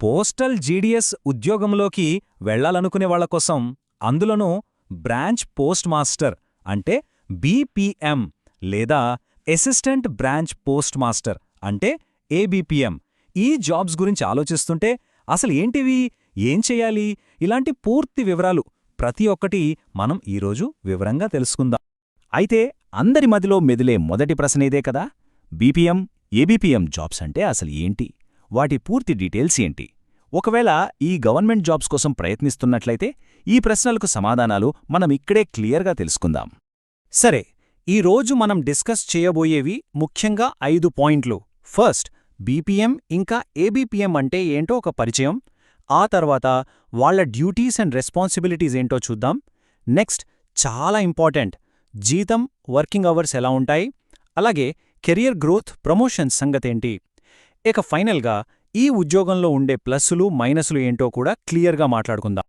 Postal GDS ఉద్యోగంలోకి వెళ్లాలనుకునే వాళ్ల కోసం, అందులోనూ బ్రాంచ్ పోస్ట్ మాస్టర్ అంటే బీపీఎం లేదా అసిస్టెంట్ బ్రాంచ్ పోస్ట్ మాస్టర్ అంటే ఏబీపీఎం ఈ జాబ్స్ గురించి ఆలోచిస్తుంటే అసలు ఏంటివి, ఏం చెయ్యాలి, ఇలాంటి పూర్తి వివరాలు ప్రతి ఒక్కటి మనం ఈరోజు వివరంగా తెలుసుకుందాం. అయితే అందరి మదిలో మెదిలే మొదటి ప్రశ్న ఇదే కదా, బీపీఎం, ఏబీపీఎం జాబ్స్ అంటే అసలు ఏంటి, వాటి పూర్తి డీటెయిల్స్ ఏంటి? ఒకవేళ ఈ గవర్నమెంట్ జాబ్స్ కోసం ప్రయత్నిస్తున్నట్లయితే ఈ ప్రశ్నలకు సమాధానాలు మనం ఇక్కడే క్లియర్గా తెలుసుకుందాం. సరే, ఈరోజు మనం డిస్కస్ చేయబోయేవి ముఖ్యంగా 5 పాయింట్లు. ఫస్ట్, బీపీఎం ఇంకా ఏబీపీఎం అంటే ఏంటో ఒక పరిచయం. ఆ తర్వాత వాళ్ల డ్యూటీస్ అండ్ రెస్పాన్సిబిలిటీస్ ఏంటో చూద్దాం. నెక్స్ట్, చాలా ఇంపార్టెంట్, జీతం, వర్కింగ్ అవర్స్ ఎలా ఉంటాయి, అలాగే కెరియర్ గ్రోత్, ప్రమోషన్స్ సంగతేంటి. ఇక ఫైనల్గా ఈ ఉద్యోగంలో ఉండే ప్లస్సులు, మైనస్లు ఏంటో కూడా క్లియర్గా మాట్లాడుకుందాం.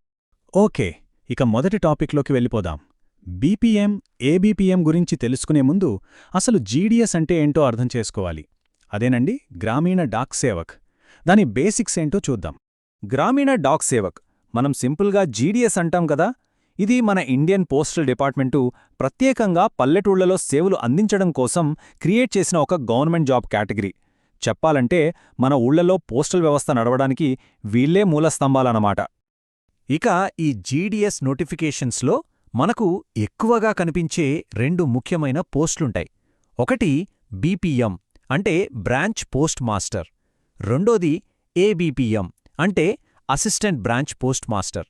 ఓకే, ఇక మొదటి టాపిక్లోకి వెళ్ళిపోదాం. బీపీఎం, ఏబీపీఎం గురించి తెలుసుకునే ముందు అసలు జీడీఎస్ అంటే ఏంటో అర్థం చేసుకోవాలి. అదేనండి, గ్రామీణ డాక్ సేవక్. దాని బేసిక్స్ ఏంటో చూద్దాం. గ్రామీణ డాక్ సేవక్, మనం సింపుల్గా జీడీఎస్ అంటాం కదా. ఇది మన ఇండియన్ పోస్టల్ డిపార్ట్మెంటు ప్రత్యేకంగా పల్లెటూళ్లలో సేవలు అందించడం కోసం క్రియేట్ చేసిన ఒక గవర్నమెంట్ జాబ్ కేటగిరీ. చెప్పాలంటే మన ఊళ్లలో పోస్టల్ వ్యవస్థ నడవడానికి వీళ్లే మూలస్తంభాలన్నమాట. ఇక ఈ జీడీఎస్ నోటిఫికేషన్స్లో మనకు ఎక్కువగా కనిపించే 2 ముఖ్యమైన పోస్టులుంటాయి. ఒకటి బీపీఎం అంటే బ్రాంచ్ పోస్ట్ మాస్టర్, రెండోది ఏబీపీఎం అంటే అసిస్టెంట్ బ్రాంచ్ పోస్ట్ మాస్టర్.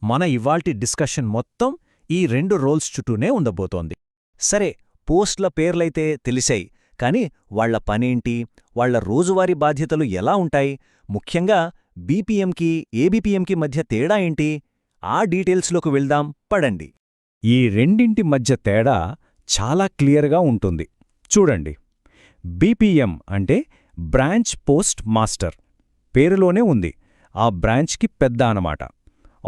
మన ఇవాల్టి డిస్కషన్ మొత్తం ఈ 2 రోల్స్ చుట్టూనే ఉండబోతోంది. సరే, పోస్ట్ల పేర్లైతే తెలిసాయి, కాని వాళ్ల పనేంటి, వాళ్ల రోజువారీ బాధ్యతలు ఎలా ఉంటాయి, ముఖ్యంగా బీపీఎంకి ఏబీపీఎంకి మధ్య తేడా ఏంటి, ఆ డీటెయిల్స్లోకి వెళ్దాం పడండి. ఈ రెండింటి మధ్య తేడా చాలా క్లియర్గా ఉంటుంది. చూడండి, బీపీఎం అంటే బ్రాంచ్ పోస్ట్ మాస్టర్. పేరులోనే ఉంది, ఆ బ్రాంచ్కి పెద్ద అనమాట.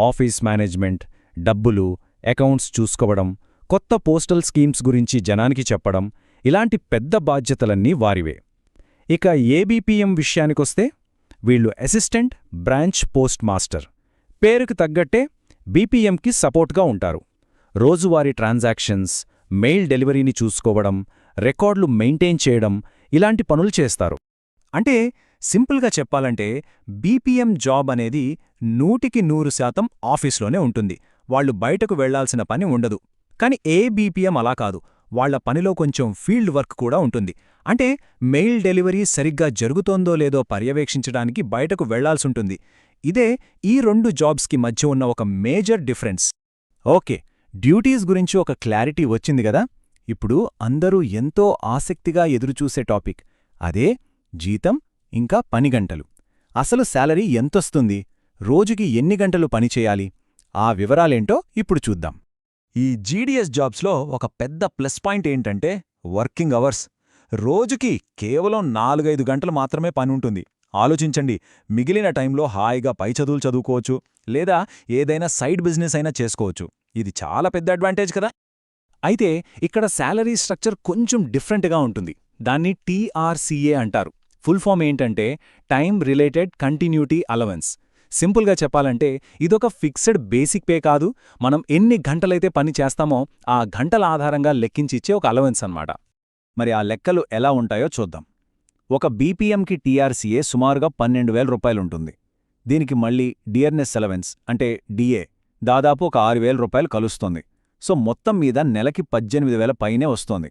ఆఫీస్ మేనేజ్మెంట్, డబ్బులు, అకౌంట్స్ చూసుకోవడం, కొత్త పోస్టల్ స్కీమ్స్ గురించి జనానికి చెప్పడం, ఇలాంటి పెద్ద బాధ్యతలన్నీ వారివే. ఇక ఏబీపీఎం విషయానికొస్తే వీళ్లు అసిస్టెంట్ బ్రాంచ్ పోస్ట్ మాస్టర్. పేరుకు తగ్గట్టే బీపీఎంకి సపోర్ట్గా ఉంటారు. రోజువారీ ట్రాన్సాక్షన్స్, మెయిల్ డెలివరీని చూసుకోవడం, రికార్డులు మెయింటైన్ చేయడం, ఇలాంటి పనులు చేస్తారు. అంటే సింపుల్గా చెప్పాలంటే బీపీఎం జాబ్ అనేది 100% ఆఫీస్లోనే ఉంటుంది. వాళ్లు బయటకు వెళ్లాల్సిన పని ఉండదు. కాని ఏబీపీఎం అలా కాదు, వాళ్ల పనిలో కొంచెం ఫీల్డ్ వర్క్ కూడా ఉంటుంది. అంటే మెయిల్ డెలివరీ సరిగ్గా జరుగుతోందో లేదో పర్యవేక్షించడానికి బయటకు వెళ్లాల్సుంటుంది. ఇదే ఈ 2 జాబ్స్కి మధ్య ఉన్న ఒక మేజర్ డిఫరెన్స్. ఓకే, డ్యూటీస్ గురించి ఒక క్లారిటీ వచ్చింది గదా. ఇప్పుడు అందరూ ఎంతో ఆసక్తిగా ఎదురుచూసే టాపిక్, అదే జీతం ఇంకా పని గంటలు. అసలు శాలరీ ఎంతొస్తుంది, రోజుకి ఎన్ని గంటలు పనిచేయాలి, ఆ వివరాలేంటో ఇప్పుడు చూద్దాం. ఈ జీడీఎస్ జాబ్స్లో ఒక పెద్ద ప్లస్ పాయింట్ ఏంటంటే వర్కింగ్ అవర్స్. రోజుకి కేవలం 4-5 గంటలు మాత్రమే పని ఉంటుంది. ఆలోచించండి, మిగిలిన టైంలో హాయిగా పై చదువులు చదువుకోవచ్చు, లేదా ఏదైనా సైడ్ బిజినెస్ అయినా చేసుకోవచ్చు. ఇది చాలా పెద్ద అడ్వాంటేజ్ కదా. అయితే ఇక్కడ శాలరీ స్ట్రక్చర్ కొంచెం డిఫరెంట్గా ఉంటుంది. దాన్ని టీఆర్సీఏ అంటారు. ఫుల్ ఫామ్ ఏంటంటే టైమ్ రిలేటెడ్ కంటిన్యూటీ అలవెన్స్. సింపుల్గా చెప్పాలంటే ఇదొక ఫిక్స్డ్ బేసిక్ పే కాదు, మనం ఎన్ని గంటలైతే పని చేస్తామో ఆ గంటల ఆధారంగా లెక్కించిచ్చే ఒక అలవెన్స్ అన్నమాట. మరి ఆ లెక్కలు ఎలా ఉంటాయో చూద్దాం. ఒక బీపీఎంకి టీఆర్సీఏ సుమారుగా 12,000 రూపాయలుంటుంది. దీనికి మళ్ళీ డియర్నెస్ అలవెన్స్ అంటే డిఏ దాదాపు ఒక 6,000 రూపాయలు కలుస్తోంది. సో మొత్తం మీద నెలకి 18,000 పైనే వస్తోంది.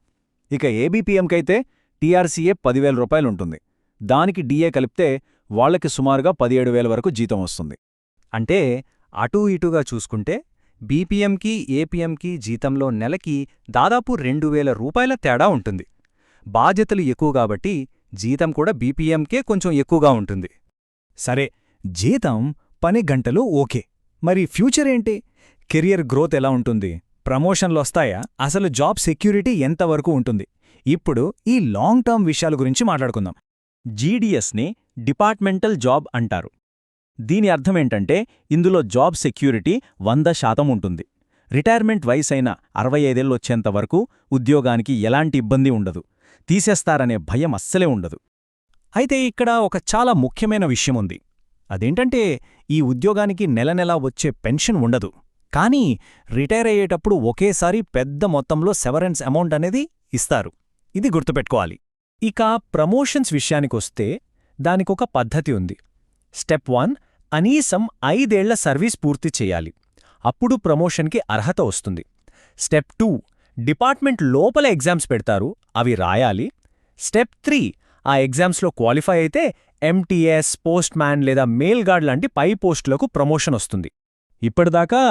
ఇక ఏబీపీఎంకైతే టీఆర్సీఏ 10,000 రూపాయలుంటుంది. దానికి డిఏ కలిపితే వాళ్లకి సుమారుగా 17,000 వరకు జీతం వస్తుంది. అంటే అటూ ఇటుగా చూసుకుంటే బీపీఎంకి ఏపీఎంకి జీతంలో నెలకి దాదాపు 2,000 రూపాయల తేడా ఉంటుంది. బాధ్యతలు ఎక్కువ కాబట్టి జీతం కూడా బీపీఎంకే కొంచెం ఎక్కువగా ఉంటుంది. సరే, జీతం, పని గంటలు ఓకే. మరి ఫ్యూచర్ ఏంటి? కెరియర్ గ్రోత్ ఎలా ఉంటుంది? ప్రమోషన్లొస్తాయా? అసలు జాబ్ సెక్యూరిటీ ఎంతవరకు ఉంటుంది? ఇప్పుడు ఈ లాంగ్ టర్మ్ విషయాల గురించి మాట్లాడుకుందాం. జీడీఎస్ని డిపార్ట్మెంటల్ జాబ్ అంటారు. దీని అర్థమేంటంటే ఇందులో జాబ్ సెక్యూరిటీ 100% ఉంటుంది. రిటైర్మెంట్ వయసైన 65 ఏళ్లొచ్చేంతవరకు ఉద్యోగానికి ఎలాంటి ఇబ్బంది ఉండదు. తీసేస్తారనే భయం అస్సలే ఉండదు. అయితే ఇక్కడ ఒక చాలా ముఖ్యమైన విషయముంది. అదేంటంటే ఈ ఉద్యోగానికి నెల నెలా వచ్చే పెన్షన్ ఉండదు. కానీ రిటైర్ అయ్యేటప్పుడు ఒకేసారి పెద్ద మొత్తంలో సెవరెన్స్ అమౌంట్ అనేది ఇస్తారు. ఇది గుర్తుపెట్టుకోవాలి. ఇక ప్రమోషన్స్ విషయానికొస్తే దానికొక పద్ధతి ఉంది. స్టెప్ 1 కనీసం 5 ఏళ్ల సర్వీస్ పూర్తి చేయాలి. అప్పుడు ప్రమోషన్కి అర్హత వస్తుంది. స్టెప్ 2 డిపార్ట్మెంట్ లోపల ఎగ్జామ్స్ పెడతారు, అవి రాయాలి. స్టెప్ 3 ఆ ఎగ్జామ్స్లో క్వాలిఫై అయితే ఎంటీఎస్, పోస్ట్ మ్యాన్ లేదా మెయిల్ గార్డ్ లాంటి పై పోస్టులకు ప్రమోషన్ వస్తుంది. ఇప్పటిదాకా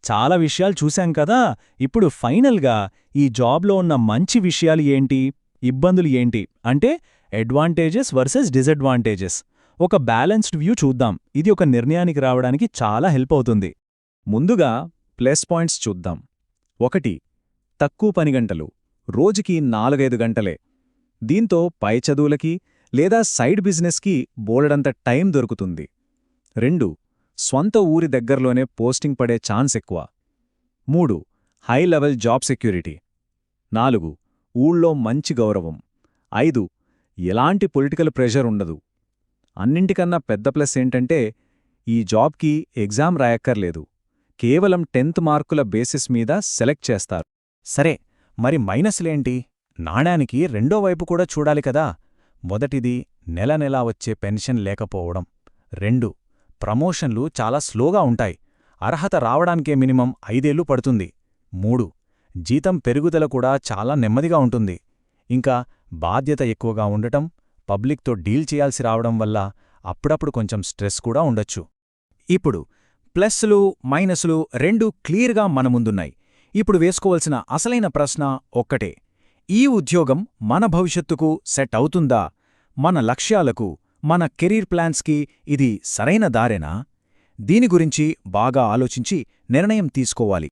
చాలా విషయాలు చూశాం కదా. ఇప్పుడు ఫైనల్గా ఈ జాబ్లో ఉన్న మంచి విషయాలు ఏంటి, ఇబ్బందులు ఏంటి అంటే అడ్వాంటేజెస్ వర్సెస్ డిసడ్వాంటేజెస్ ఒక బ్యాలెన్స్డ్ వ్యూ చూద్దాం. ఇది ఒక నిర్ణయానికి రావడానికి చాలా హెల్ప్ అవుతుంది. ముందుగా ప్లస్ పాయింట్స్ చూద్దాం. 1 తక్కువ పని గంటలు, రోజుకి 4-5 గంటలే. దీంతో పై చదువులకి లేదా సైడ్ బిజినెస్కి బోలెడంత టైం దొరుకుతుంది. 2 స్వంత ఊరి దగ్గరలోనే పోస్టింగ్ పడే ఛాన్స్ ఎక్కువ. 3 హై లెవెల్ జాబ్ సెక్యూరిటీ. 4 ఊళ్ళో మంచి గౌరవం. 5 ఎలాంటి పొలిటికల్ ప్రెషర్ ఉండదు. అన్నింటికన్నా పెద్ద ప్లస్ ఏంటంటే ఈ జాబ్కి ఎగ్జామ్ రాయక్కర్లేదు. కేవలం 10th మార్కుల బేసిస్ మీద సెలెక్ట్ చేస్తారు. సరే, మరి మైనస్లేంటి? నాణానికి రెండో వైపు కూడా చూడాలి కదా. మొదటిది నెల నెలా వచ్చే పెన్షన్ లేకపోవడం. 2 ప్రమోషన్లు చాలా స్లోగా ఉంటాయి, అర్హత రావడానికే మినిమం 5 ఏళ్లు పడుతుంది. 3 జీతం పెరుగుదల కూడా చాలా నెమ్మదిగా ఉంటుంది. ఇంకా బాధ్యత ఎక్కువగా ఉండటం, పబ్లిక్తో డీల్ చేయాల్సి రావడం వల్ల అప్పుడప్పుడు కొంచెం స్ట్రెస్ కూడా ఉండొచ్చు. ఇప్పుడు ప్లస్లు మైనస్లు రెండూ క్లియర్గా మన ముందున్నాయి. ఇప్పుడు వేసుకోవాల్సిన అసలైన ప్రశ్న ఒక్కటే: ఈ ఉద్యోగం మన భవిష్యత్తుకు సెట్ అవుతుందా? మన లక్ష్యాలకు, మన కెరీర్ ప్లాన్స్కి ఇది సరైన దారేనా? దీని గురించి బాగా ఆలోచించి నిర్ణయం తీసుకోవాలి.